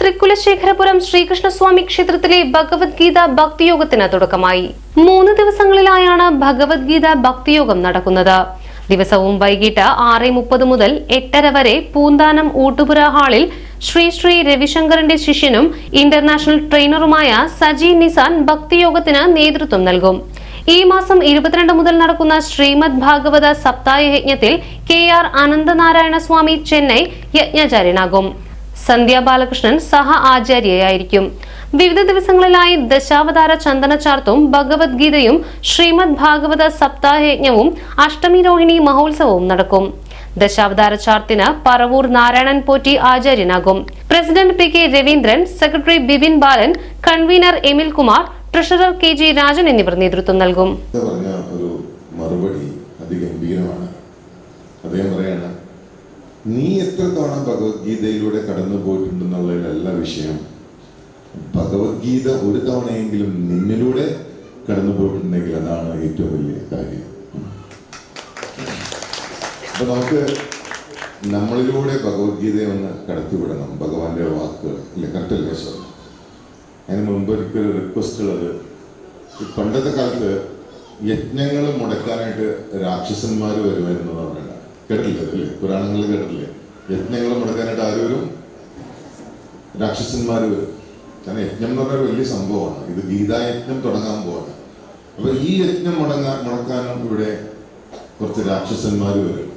തൃക്കുലശേഖരപുരം ശ്രീകൃഷ്ണസ്വാമി ക്ഷേത്രത്തിലെ ഭഗവത്ഗീത ഭക്തിയോഗത്തിന് തുടക്കമായി. 3 ദിവസങ്ങളിലായാണ് ഭഗവത്ഗീത ഭക്തിയോഗം നടക്കുന്നത്. ദിവസവും വൈകിട്ട് 6:30 മുതൽ 8:30 വരെ പൂന്താനം ഊട്ടുപുര ഹാളിൽ ശ്രീ രവിശങ്കറിന്റെ ശിഷ്യനും ഇന്റർനാഷണൽ ട്രെയിനറുമായ സജി നിസാൻ ഭക്തിയോഗത്തിന് നേതൃത്വം നൽകും. ഈ മാസം 22 മുതൽ നടക്കുന്ന ശ്രീമദ് ഭാഗവത സപ്താഹ യജ്ഞത്തിൽ KR അനന്തനാരായണ സ്വാമി ചെന്നൈ യജ്ഞാചാര്യനാകും. സന്ധ്യ ബാലകൃഷ്ണൻ സഹ ആചാര്യയായിരിക്കും. വിവിധ ദിവസങ്ങളിലായി ദശാവതാര ചന്ദനചാർത്തും ഭഗവത്ഗീതയും ശ്രീമദ് ഭാഗവത സപ്താഹ യജ്ഞവും അഷ്ടമി രോഹിണി മഹോത്സവവും നടക്കും. ദശാവതാര ചാർത്തിന് പറവൂർ നാരായണൻ പോറ്റി ആചാര്യനാകും. President PK Raveendran, secretary Bipin Balan, convener Emil Kumar, treasurer KG Rajan എന്നിവർ നേതൃത്വം നൽകും. നീ എത്ര തവണ ഭഗവത്ഗീതയിലൂടെ കടന്നു പോയിട്ടുണ്ടെന്നുള്ളതിലല്ല വിഷയം. ഭഗവത്ഗീത ഒരു തവണയെങ്കിലും നിന്നിലൂടെ കടന്നു പോയിട്ടുണ്ടെങ്കിൽ അതാണ് ഏറ്റവും വലിയ കാര്യം. അപ്പൊ നമുക്ക് നമ്മളിലൂടെ ഭഗവത്ഗീതയെ ഒന്ന് കടത്തിവിടണം. ഭഗവാന്റെ വാക്കുകൾ അല്ലെ, കറക്റ്റല്ലേ സാർ? അതിന് മുമ്പ് എനിക്കൊരു റിക്വസ്റ്റ് ഉള്ളത്, ഈ പണ്ടത്തെ കാലത്ത് യജ്ഞങ്ങൾ മുടക്കാനായിട്ട് രാക്ഷസന്മാർ വരുമായിരുന്നു പറയണ്ട. കേട്ടില്ലേ? അതല്ലേ പുരാണങ്ങളിൽ കേട്ടില്ലേ? യജ്ഞങ്ങൾ മുടക്കാനായിട്ട് ആരും രാക്ഷസന്മാർ വരും. കാരണം യജ്ഞം എന്ന് പറഞ്ഞാൽ വലിയ സംഭവമാണ്. ഇത് ഗീതായജ്ഞം തുടങ്ങാൻ പോവാണ്. അപ്പൊ ഈ യജ്ഞം മുടക്കാനും ഇവിടെ കുറച്ച് രാക്ഷസന്മാർ വരും.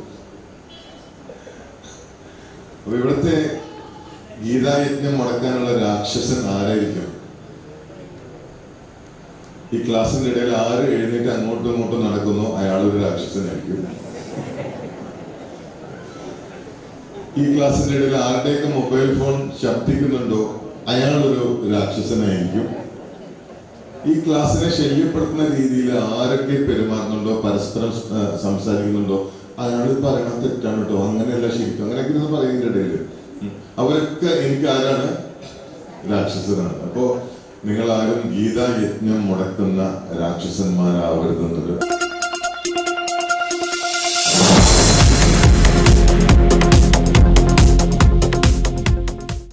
അപ്പൊ ഇവിടുത്തെ ഗീതായജ്ഞം മുടക്കാനുള്ള രാക്ഷസൻ ആരായിരിക്കും? ഈ ക്ലാസ്സിന്റെ ഇടയിൽ ആര് എഴുന്നേറ്റ് അങ്ങോട്ടും ഇങ്ങോട്ടും നടക്കുന്നു അയാളൊരു രാക്ഷസനായിരിക്കും. ഈ ക്ലാസ്സിന്റെ ഇടയിൽ ആരുടെയൊക്കെ മൊബൈൽ ഫോൺ ശബ്ദിക്കുന്നുണ്ടോ അയാളൊരു രാക്ഷസനായിരിക്കും. ഈ ക്ലാസ്സിനെ ശല്യപ്പെടുത്തുന്ന രീതിയിൽ ആരൊക്കെ പെരുമാറുന്നുണ്ടോ, പരസ്പരം സംസാരിക്കുന്നുണ്ടോ, അയാൾ പറയണത് തെറ്റാണ് കേട്ടോ, അങ്ങനെയല്ല ശരിക്കും, അങ്ങനെയൊക്കെ ഇരുന്ന് പറയുന്നതിന്റെ ഇടയിൽ അവരൊക്കെ എനിക്ക് ആരാണ്? രാക്ഷസനാണ്. അപ്പോ നിങ്ങൾ ആരും ഗീതായജ്ഞം മുടക്കുന്ന രാക്ഷസന്മാരാവരുതെന്നത്